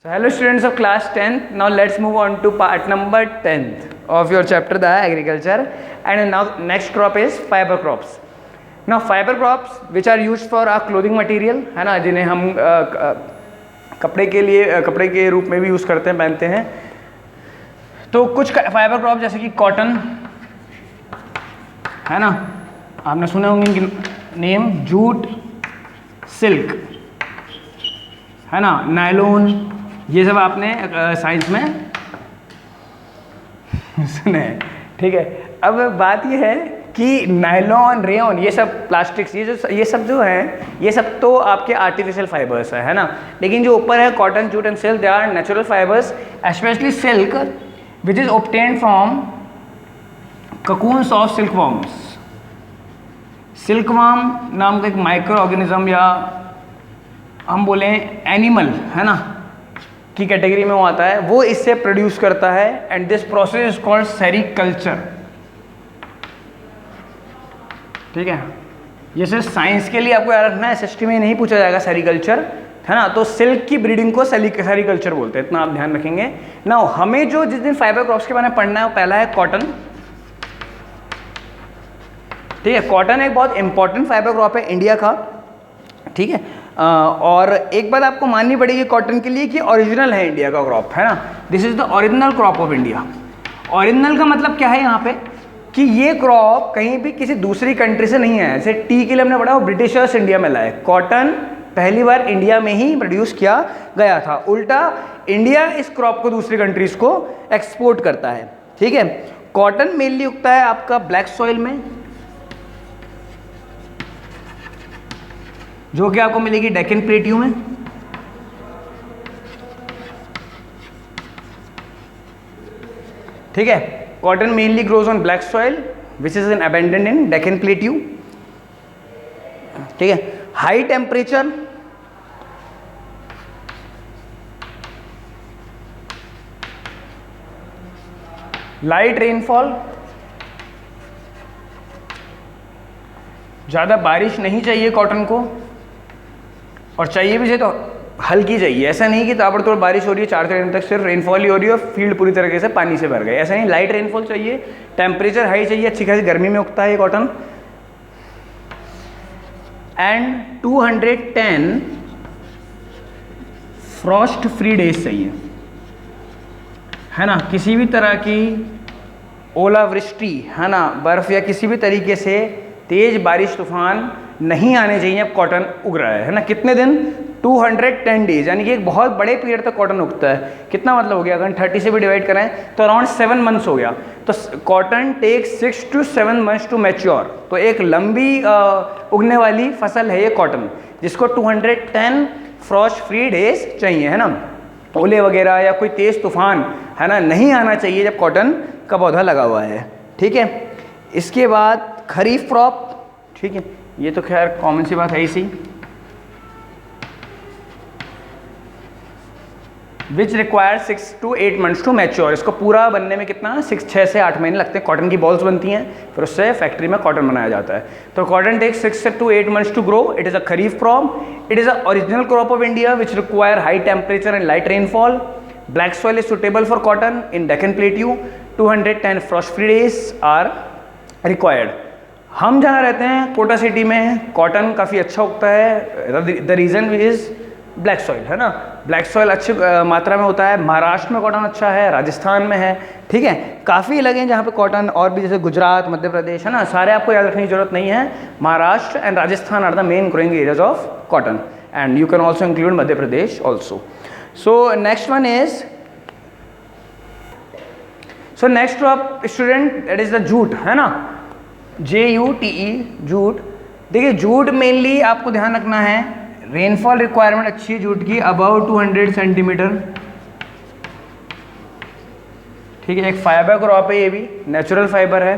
Hello students of class 10th. Now let's move on to part number 10th of your chapter, the agriculture. And now next crop is fiber crops. Now fiber crops which are used for our clothing material, है ना, जिन्हें हम कपड़े के रूप में भी use करते हैं, पहनते हैं. तो कुछ फाइबर क्रॉप जैसे कि कॉटन, है ना, आपने सुने होंगे इनकी नेम, जूट, सिल्क, है ना, नायलॉन, ये सब आपने साइंस में सुने हैं. ठीक है. अब बात ये है कि नायलॉन, रेयन, ये सब प्लास्टिक्स, ये सब जो हैं, ये सब तो आपके आर्टिफिशियल फाइबर्स है ना. लेकिन जो ऊपर है cotton, jute and silk, they are natural fibres, especially silk which is obtained from cocoons of silkworms. Silkworm नाम का एक माइक्रो ऑर्गेनिज्म या हम बोलें एनिमल, है ना, की कैटेगरी में वो आता है, वो इससे प्रोड्यूस करता है. And this process is called sericulture. ठीक है. ये सिर्फ साइंस के लिए आपको याद रखना है, एसएसटी में नहीं पूछा जाएगा सेरीकल्चर, है ना. तो सिल्क की ब्रीडिंग को सेरीकल्चर बोलते हैं, इतना आप ध्यान रखेंगे. ना हमें जो जिस दिन फाइबर क्रॉप्स के बारे में पढ़ना है, वो पहला है कॉटन. ठीक है. कॉटन एक बहुत इंपॉर्टेंट फाइबर क्रॉप है इंडिया का. ठीक है. और एक बात आपको माननी पड़ेगी कॉटन के लिए कि ओरिजिनल है इंडिया का क्रॉप, है ना. This is the original crop of India. Original का मतलब क्या है यहाँ पे, कि ये क्रॉप कहीं भी किसी दूसरी कंट्री से नहीं है. जैसे टी के लिए हमने पढ़ा, वो ब्रिटिशर्स इंडिया में लाए. कॉटन पहली बार इंडिया में ही प्रोड्यूस किया गया था. उल्टा इंडिया इस क्रॉप को दूसरी कंट्रीज को एक्सपोर्ट करता है. ठीक है. कॉटन मेनली उगता है आपका ब्लैक सॉइल में, जो कि आपको मिलेगी डेक्कन प्लेट्यू में. ठीक है. Cotton mainly grows on black soil which is in abundant in Deccan plateau. ठीक है. हाई टेम्परेचर, लाइट रेनफॉल, ज़्यादा बारिश नहीं चाहिए कॉटन को, और चाहिए भी चाहिए तो हल्की चाहिए. ऐसा नहीं कि ताबड़तोड़ बारिश हो रही है 4 दिन तक सिर्फ रेनफॉल ही हो रही है और फील्ड पूरी तरीके से पानी से भर गए. ऐसा नहीं, लाइट रेनफॉल चाहिए, टेम्परेचर हाई चाहिए, अच्छी खासी गर्मी में उगता है ये cotton. And 210 frost free days चाहिए, है ना. किसी भी तरह की ओलावृष्टि, है ना, बर्फ या किसी भी तरीके से तेज बारिश तूफान नहीं आने चाहिए. अब कॉटन उग रहा है ना. कितने दिन, 210 डेज, यानी कि एक बहुत बड़े पीरियड तक कॉटन उगता है. कितना मतलब हो गया, अगर 30 से भी डिवाइड करें तो अराउंड 7 मंथ्स हो गया. तो cotton takes 6 to 7 months to mature. तो एक लंबी उगने वाली फसल है ये कॉटन, जिसको 210 फ्रॉस्ट फ्री डेज चाहिए, है ना. ओले वगैरह या कोई तेज़ तूफान, है ना, नहीं आना चाहिए जब कॉटन का पौधा लगा हुआ है. ठीक है. इसके बाद खरीफ क्रॉप. ठीक है. ये तो खैर कॉमन सी बात है इसी. Which require 6 to 8 months to mature. इसको पूरा बनने में कितना, 6 से 8 महीने लगते हैं. कॉटन की बॉल्स बनती हैं, फिर उससे फैक्ट्री में कॉटन बनाया जाता है. तो cotton takes 6 to 8 months to grow. It is a kharif crop. It is a original crop of India which require high temperature and light rainfall. Black soil is suitable for cotton in Deccan plateau. 210 frost free days are required. हम जहाँ रहते हैं Kota city में, cotton काफ़ी अच्छा उगता है. The reason is black soil, है ना. ब्लैक सॉइल अच्छी मात्रा में होता है. महाराष्ट्र में कॉटन अच्छा है, राजस्थान में है. ठीक है. काफ़ी लगे हैं जहाँ पे कॉटन, और भी जैसे गुजरात, मध्य प्रदेश, है ना. सारे आपको याद रखने की जरूरत नहीं है. Maharashtra and Rajasthan are the main growing areas of cotton, and you can also include Madhya Pradesh also. So next one is, so next crop student, that is the jute, है ना. JUTE, jute. देखिए जूट मेनली आपको ध्यान रखना है, रेनफॉल रिक्वायरमेंट अच्छी है jute की, अबाउट 200 सेंटीमीटर. ठीक है. एक फाइबर क्रॉप है, ये भी नेचुरल फाइबर है.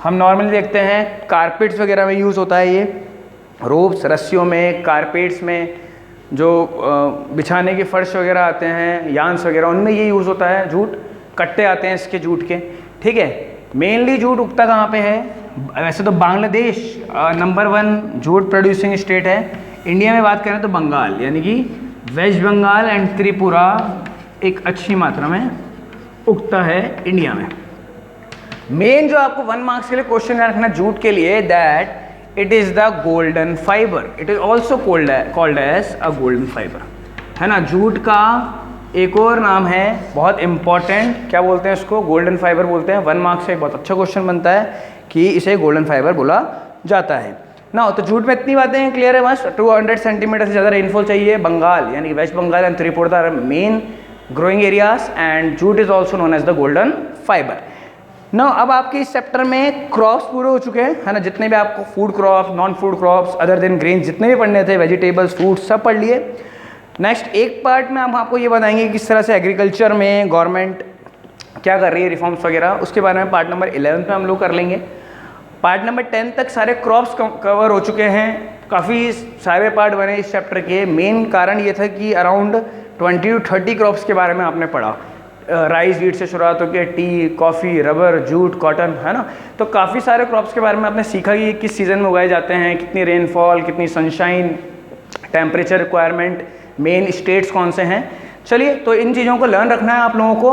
हम नॉर्मली देखते हैं कारपेट्स वगैरह में यूज़ होता है ये, रोप्स, रस्सियों में, कारपेट्स में, जो बिछाने के फर्श वगैरह आते हैं, यान्स वगैरह, उनमें ये यूज़ होता है जूट. कट्टे आते हैं इसके जूट के. ठीक है. मेनली जूट उगता कहाँ पे है, वैसे तो Bangladesh number 1 jute producing state है. इंडिया में बात करें तो बंगाल, यानी कि वेस्ट बंगाल एंड त्रिपुरा एक अच्छी मात्रा में उगता है इंडिया में। मेन जो आपको 1 मार्क्स के लिए क्वेश्चन रखना जूट के लिए, that it is the golden fibre, it is also called as a golden fibre, है ना। जूट का एक और नाम है बहुत इंपॉर्टेंट, क्या बोलते हैं इसको, गोल्डन फाइबर बोलते हैं। 1 मार्क्स से एक बहुत अच्छा क्वेश्चन बनता है कि इसे गोल्डन फाइबर बोला जाता है ना। तो जूट में इतनी बातें क्लियर है बस। 200 सेंटीमीटर से ज़्यादा रेनफॉल चाहिए। बंगाल यानी West Bengal and Tripura are main growing areas and jute is also known as the golden fibre. ना अब आपके इस चैप्टर में क्रॉप्स पूरे हो चुके हैं, है ना। जितने भी आपको food crops, non food crops, other than grain जितने भी पढ़ने थे, वेजिटेबल्स, फ्रूट्स, सब पढ़ लिए। नेक्स्ट एक पार्ट में हम आपको ये बताएंगे कि किस तरह से एग्रीकल्चर में गवर्नमेंट क्या कर रही है, रिफॉर्म्स वगैरह, उसके बारे में पार्ट नंबर 11 में हम लोग कर लेंगे। पार्ट नंबर 10 तक सारे क्रॉप्स कवर हो चुके हैं। काफ़ी सारे पार्ट बने इस चैप्टर के। मेन कारण ये था कि अराउंड 20 to 30 क्रॉप्स के बारे में आपने पढ़ा। राइस वीट से शुरुआत होकर T, coffee, rubber, jute, cotton, है ना। तो काफ़ी सारे क्रॉप्स के बारे में आपने सीखा कि किस सीज़न में उगाए जाते हैं, कितनी रेनफॉल, कितनी sunshine, temperature requirement, main states कौन से हैं। चलिए, तो इन चीज़ों को लर्न रखना है आप लोगों को।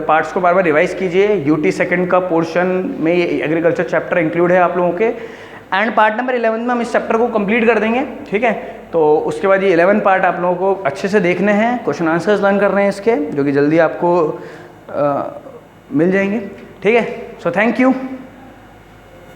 पार्ट्स को बार बार रिवाइज कीजिए। यूटी सेकंड का पोर्शन में ये एग्रीकल्चर चैप्टर इंक्लूड है आप लोगों के। एंड पार्ट नंबर 11 में हम इस चैप्टर को कंप्लीट कर देंगे, ठीक है। तो उसके बाद ये 11 पार्ट आप लोगों को अच्छे से देखने हैं, क्वेश्चन आंसर्स लर्न करने हैं इसके, जो कि जल्दी आपको मिल जाएंगे, ठीक है। So thank you.